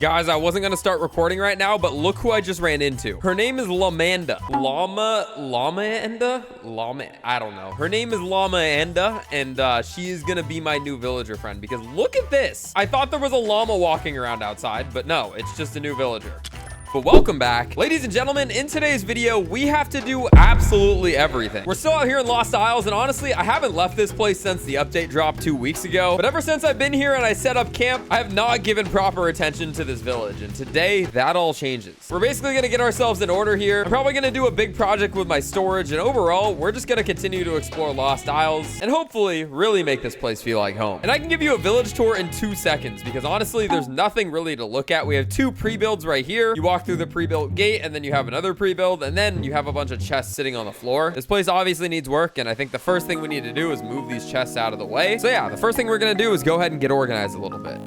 Guys, I wasn't going to start recording right now, but look who I just ran into. Her name is Lamanda. I don't know. Her name is Lamanda, and she is going to be my new villager friend because look at this. I thought there was a llama walking around outside, but no, it's just a new villager. But welcome back. Ladies and gentlemen, in today's video, we have to do absolutely everything. We're still out here in Lost Isles, and honestly, I haven't left this place since the update dropped 2 weeks ago. But ever since I've been here and I set up camp, I have not given proper attention to this village. And today, that all changes. We're basically gonna get ourselves in order here. I'm probably gonna do a big project with my storage, and overall, we're just gonna continue to explore Lost Isles and hopefully really make this place feel like home. And I can give you a village tour in 2 seconds because honestly, there's nothing really to look at. We have 2 pre-builds right here. You walk through the pre-built gate and then you have another pre-build and then you have a bunch of chests sitting on the floor. This place obviously needs work, and I think the first thing we need to do is move these chests out of the way. So yeah, the first thing we're gonna do is go ahead and get organized a little bit.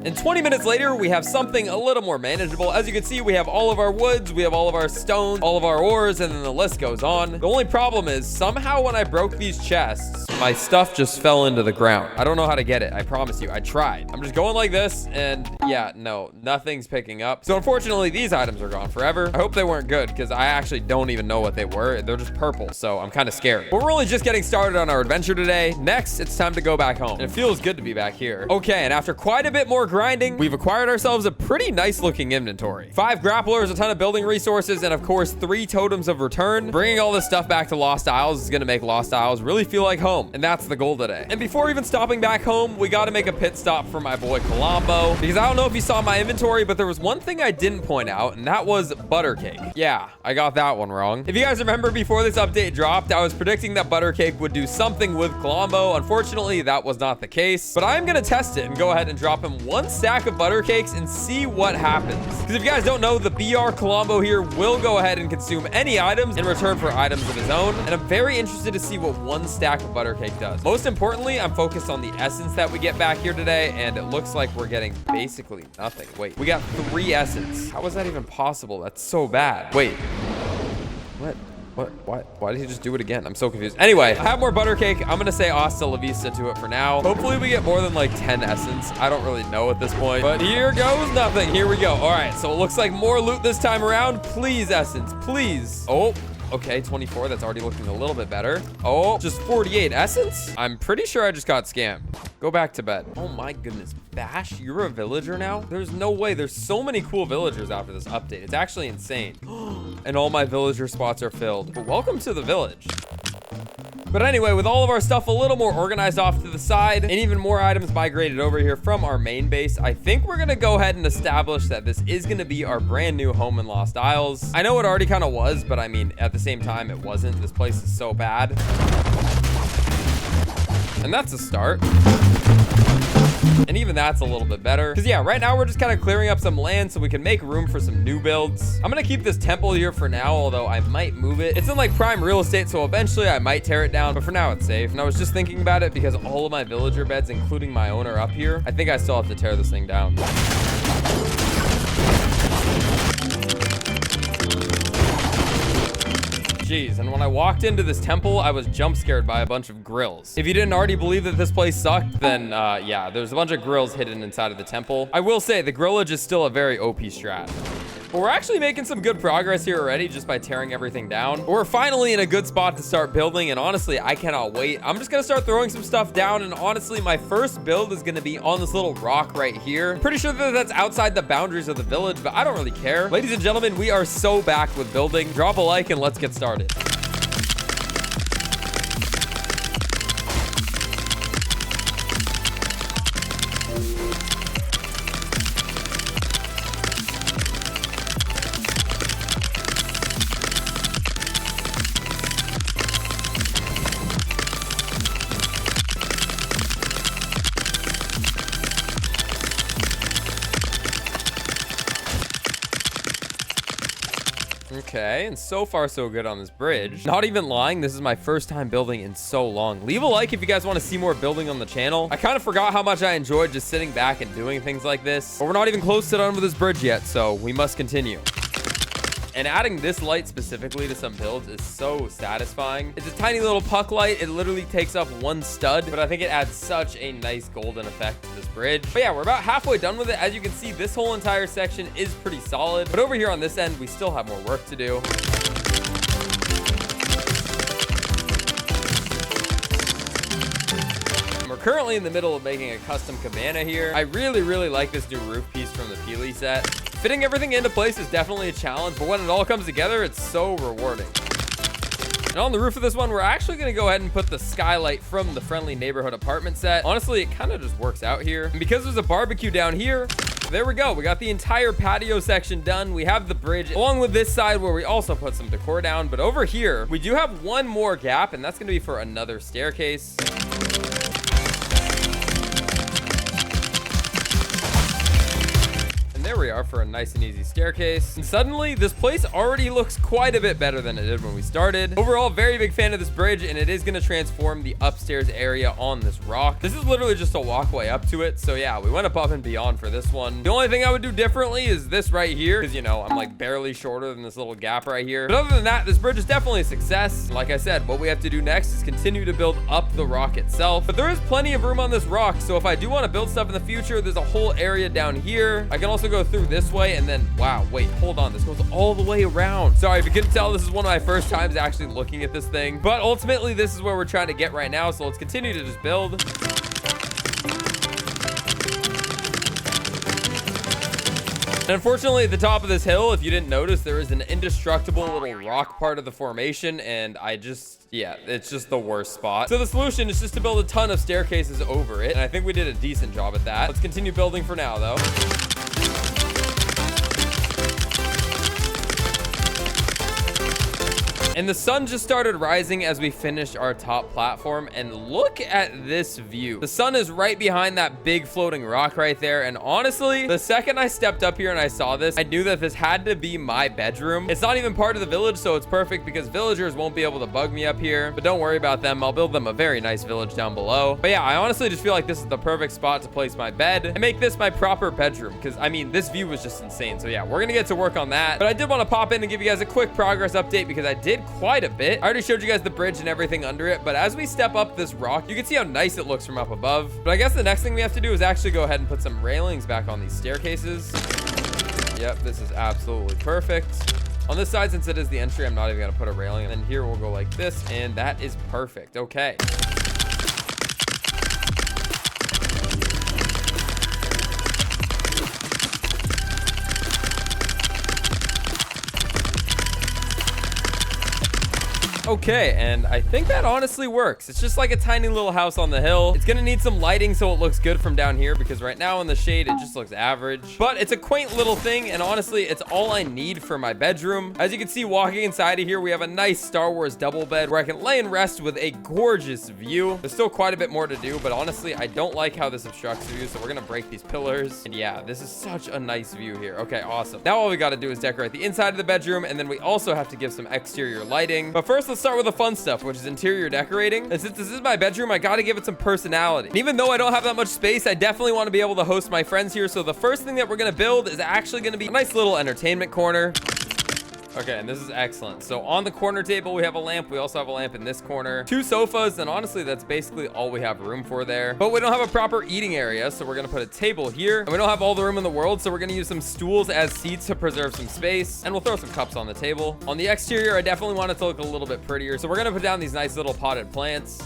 And 20 minutes later, we have something a little more manageable. As you can see, we have all of our woods, we have all of our stones, all of our ores, and then the list goes on. The only problem is somehow when I broke these chests, my stuff just fell into the ground. I don't know how to get it. I promise you, I tried. I'm just going like this, and yeah, no, nothing's picking up. So unfortunately, these items are gone forever. I hope they weren't good because I actually don't even know what they were. They're just purple, so I'm kind of scared. But we're only just getting started on our adventure today. Next, it's time to go back home. And it feels good to be back here. Okay, and after quite a bit more grinding, we've acquired ourselves a pretty nice looking inventory. 5 grapplers, a ton of building resources, and of course 3 totems of return. Bringing all this stuff back to Lost Isles is going to make Lost Isles really feel like home, and that's the goal today. And before even stopping back home, we got to make a pit stop for my boy Colombo, because I don't know if you saw my inventory, but there was one thing I didn't point out, and that was butter cake. Yeah, I got that one wrong. If you guys remember, before this update dropped, I was predicting that butter cake would do something with Colombo. Unfortunately, that was not the case, but I'm going to test it and go ahead and drop him 1 stack of butter cakes and see what happens. Because if you guys don't know, the BR Colombo here will go ahead and consume any items in return for items of his own, and I'm very interested to see what 1 stack of butter cake does. Most importantly, I'm focused on the essence that we get back here today, and it looks like we're getting basically nothing. Wait, we got 3 essence. How is that even possible? That's so bad. Wait, what? Why did he just do it again? I'm so confused. Anyway, I have more butter cake. I'm gonna say hasta la vista to it for now. Hopefully we get more than like 10 essence. I don't really know at this point, but here goes nothing. Here we go. All right, so it looks like more loot this time around. Please, essence, please. Oh, okay, 24. That's already looking a little bit better. Oh, just 48 essence? I'm pretty sure I just got scammed. Go back to bed. Oh my goodness. Bash, you're a villager now? There's no way. There's so many cool villagers after this update. It's actually insane. And all my villager spots are filled. But welcome to the village. But anyway, with all of our stuff a little more organized off to the side and even more items migrated over here from our main base, I think we're gonna go ahead and establish that this is gonna be our brand new home in Lost Isles. I know it already kind of was, but I mean, at the same time, it wasn't. This place is so bad. And that's a start. And even that's a little bit better. Because yeah, right now we're just kind of clearing up some land so we can make room for some new builds. I'm going to keep this temple here for now, although I might move it. It's in like prime real estate, so eventually I might tear it down. But for now, it's safe. And I was just thinking about it because all of my villager beds, including my own, are up here. I think I still have to tear this thing down. Jeez, and when I walked into this temple, I was jump scared by a bunch of grills. If you didn't already believe that this place sucked, then yeah, there's a bunch of grills hidden inside of the temple. I will say the grillage is still a very OP strat. But we're actually making some good progress here already just by tearing everything down. We're finally in a good spot to start building, and honestly, I cannot wait. I'm just gonna start throwing some stuff down, and honestly, my first build is gonna be on this little rock right here. Pretty sure that that's outside the boundaries of the village, but I don't really care. Ladies and gentlemen, we are so back with building. Drop a like and let's get started. Okay, and so far so good on this bridge. Not even lying, this is my first time building in so long. Leave a like if you guys want to see more building on the channel. I kind of forgot how much I enjoyed just sitting back and doing things like this. But we're not even close to done with this bridge yet, so we must continue. And adding this light specifically to some builds is so satisfying. It's a tiny little puck light. It literally takes up one stud, but I think it adds such a nice golden effect to this bridge. But yeah, we're about halfway done with it. As you can see, this whole entire section is pretty solid, but over here on this end, we still have more work to do. We're currently in the middle of making a custom cabana here. I really like this new roof piece from the Peely set. Fitting everything into place is definitely a challenge, but when it all comes together, it's so rewarding. And on the roof of this one, we're actually going to go ahead and put the skylight from the Friendly Neighborhood apartment set. Honestly, it kind of just works out here. And because there's a barbecue down here, there we go. We got the entire patio section done. We have the bridge along with this side where we also put some decor down. But over here, we do have one more gap, and that's going to be for another staircase. There we are for a nice and easy staircase. And suddenly, this place already looks quite a bit better than it did when we started. Overall, very big fan of this bridge, and it is going to transform the upstairs area on this rock. This is literally just a walkway up to it. So yeah, we went above and beyond for this one. The only thing I would do differently is this right here, because, you know, I'm like barely shorter than this little gap right here. But other than that, this bridge is definitely a success. Like I said, what we have to do next is continue to build up the rock itself. But there is plenty of room on this rock. So if I do want to build stuff in the future, there's a whole area down here. I can also go through this way, and then wow, wait, hold on, this goes all the way around. Sorry if you couldn't tell, this is one of my first times actually looking at this thing, but ultimately this is where we're trying to get right now. So let's continue to just build. And unfortunately, at the top of this hill, if you didn't notice, there is an indestructible little rock part of the formation, and yeah, it's just the worst spot. So the solution is just to build a ton of staircases over it, and I think we did a decent job at that. Let's continue building for now, though. And the sun just started rising as we finished our top platform, and look at this view. The sun is right behind that big floating rock right there, and honestly, the second I stepped up here and I saw this, I knew that this had to be my bedroom. It's not even part of the village, so it's perfect because villagers won't be able to bug me up here, but don't worry about them. I'll build them a very nice village down below. But yeah, I honestly just feel like this is the perfect spot to place my bed and make this my proper bedroom, because I mean, this view was just insane. So yeah, we're gonna get to work on that, but I did want to pop in and give you guys a quick progress update because I did quite a bit. I already showed you guys the bridge and everything under it, but as we step up this rock, you can see how nice it looks from up above. But I guess the next thing we have to do is actually go ahead and put some railings back on these staircases. Yep, this is absolutely perfect. On this side, since it is the entry, I'm not even gonna put a railing. And then here we'll go like this, and that is perfect. Okay. Okay, and I think that honestly works. It's just like a tiny little house on the hill. It's gonna need some lighting so it looks good from down here, because right now in the shade, it just looks average. But it's a quaint little thing, and honestly, it's all I need for my bedroom. As you can see, walking inside of here, we have a nice Star Wars double bed where I can lay and rest with a gorgeous view. There's still quite a bit more to do, but honestly, I don't like how this obstructs the view, so we're gonna break these pillars. And yeah, this is such a nice view here. Okay, awesome. Now all we gotta do is decorate the inside of the bedroom, and then we also have to give some exterior lighting. But first, let's start with the fun stuff, which is interior decorating. And since this is my bedroom, I gotta give it some personality. And even though I don't have that much space, I definitely want to be able to host my friends here. So the first thing that we're gonna build is actually gonna be a nice little entertainment corner. Okay, and this is excellent. So on the corner table, we have a lamp. We also have a lamp in this corner. 2 sofas, and honestly, that's basically all we have room for there. But we don't have a proper eating area, so we're gonna put a table here. And we don't have all the room in the world, so we're gonna use some stools as seats to preserve some space. And we'll throw some cups on the table. On the exterior, I definitely want it to look a little bit prettier, so we're gonna put down these nice little potted plants.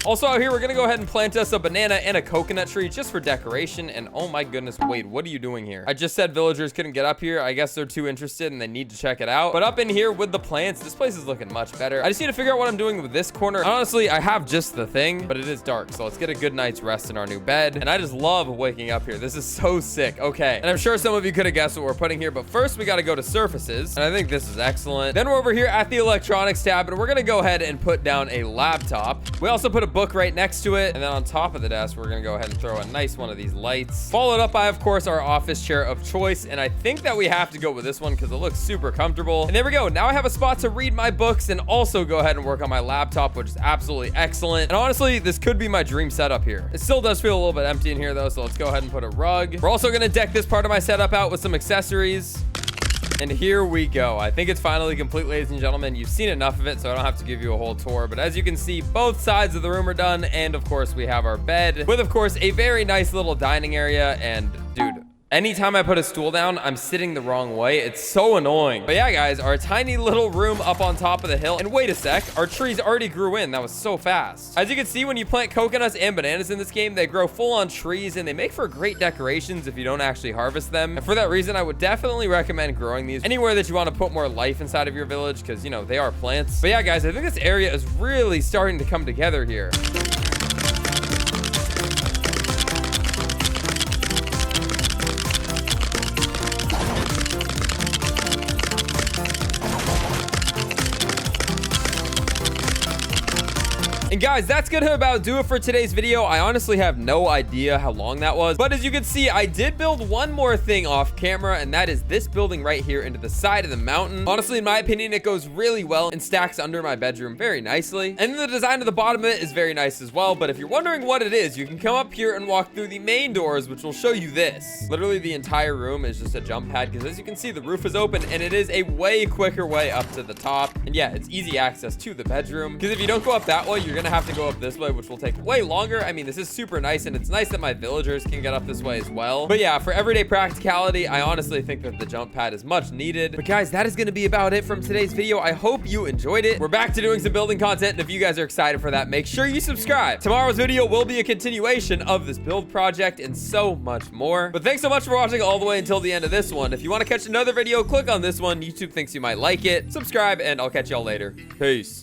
Also out here, we're gonna go ahead and plant us a banana and a coconut tree just for decoration. And oh my goodness, wait, what are you doing here? I just said villagers couldn't get up here. I guess they're too interested and they need to check it out. But up in here with the plants, this place is looking much better. I just need to figure out what I'm doing with this corner. Honestly, I have just the thing, but it is dark. So let's get a good night's rest in our new bed. And I just love waking up here. This is so sick. Okay. And I'm sure some of you could have guessed what we're putting here, but first we got to go to surfaces. And I think this is excellent. Then we're over here at the electronics tab, and we're going to go ahead and put down a laptop. We also put a book right next to it. And then on top of the desk, we're gonna go ahead and throw a nice one of these lights, followed up by, of course, our office chair of choice. And I think that we have to go with this one because it looks super comfortable. And there we go. Now I have a spot to read my books and also go ahead and work on my laptop, which is absolutely excellent. And honestly, this could be my dream setup here. It still does feel a little bit empty in here though, so let's go ahead and put a rug. We're also gonna deck this part of my setup out with some accessories. And here we go. I think it's finally complete, ladies and gentlemen. You've seen enough of it, so I don't have to give you a whole tour. But as you can see, both sides of the room are done. And of course, we have our bed with, of course, a very nice little dining area. And dude, anytime I put a stool down, I'm sitting the wrong way. It's so annoying. But yeah, guys, our tiny little room up on top of the hill. And wait a sec, our trees already grew in. That was so fast. As you can see, when you plant coconuts and bananas in this game, they grow full-on trees, and they make for great decorations if you don't actually harvest them. And for that reason, I would definitely recommend growing these anywhere that you want to put more life inside of your village, because, you know, they are plants. But yeah, guys, I think this area is really starting to come together here. And guys, that's gonna about do it for today's video. I honestly have no idea how long that was, but as you can see, I did build one more thing off camera, and that is this building right here into the side of the mountain. Honestly, in my opinion, it goes really well and stacks under my bedroom very nicely. And the design of the bottom of it is very nice as well. But if you're wondering what it is, you can come up here and walk through the main doors, which will show you this. Literally, the entire room is just a jump pad, because as you can see, the roof is open, and it is a way quicker way up to the top. And yeah, it's easy access to the bedroom, because if you don't go up that way, you're gonna have to go up this way, which will take way longer. I mean, this is super nice, and it's nice that my villagers can get up this way as well. But yeah, for everyday practicality, I honestly think that the jump pad is much needed. But guys, that is going to be about it from today's video. I hope you enjoyed it. We're back to doing some building content, and if you guys are excited for that, make sure you subscribe. Tomorrow's video will be a continuation of this build project and so much more. But thanks so much for watching all the way until the end of this one. If you want to catch another video, click on this one. YouTube thinks you might like it. Subscribe, and I'll catch y'all later. Peace.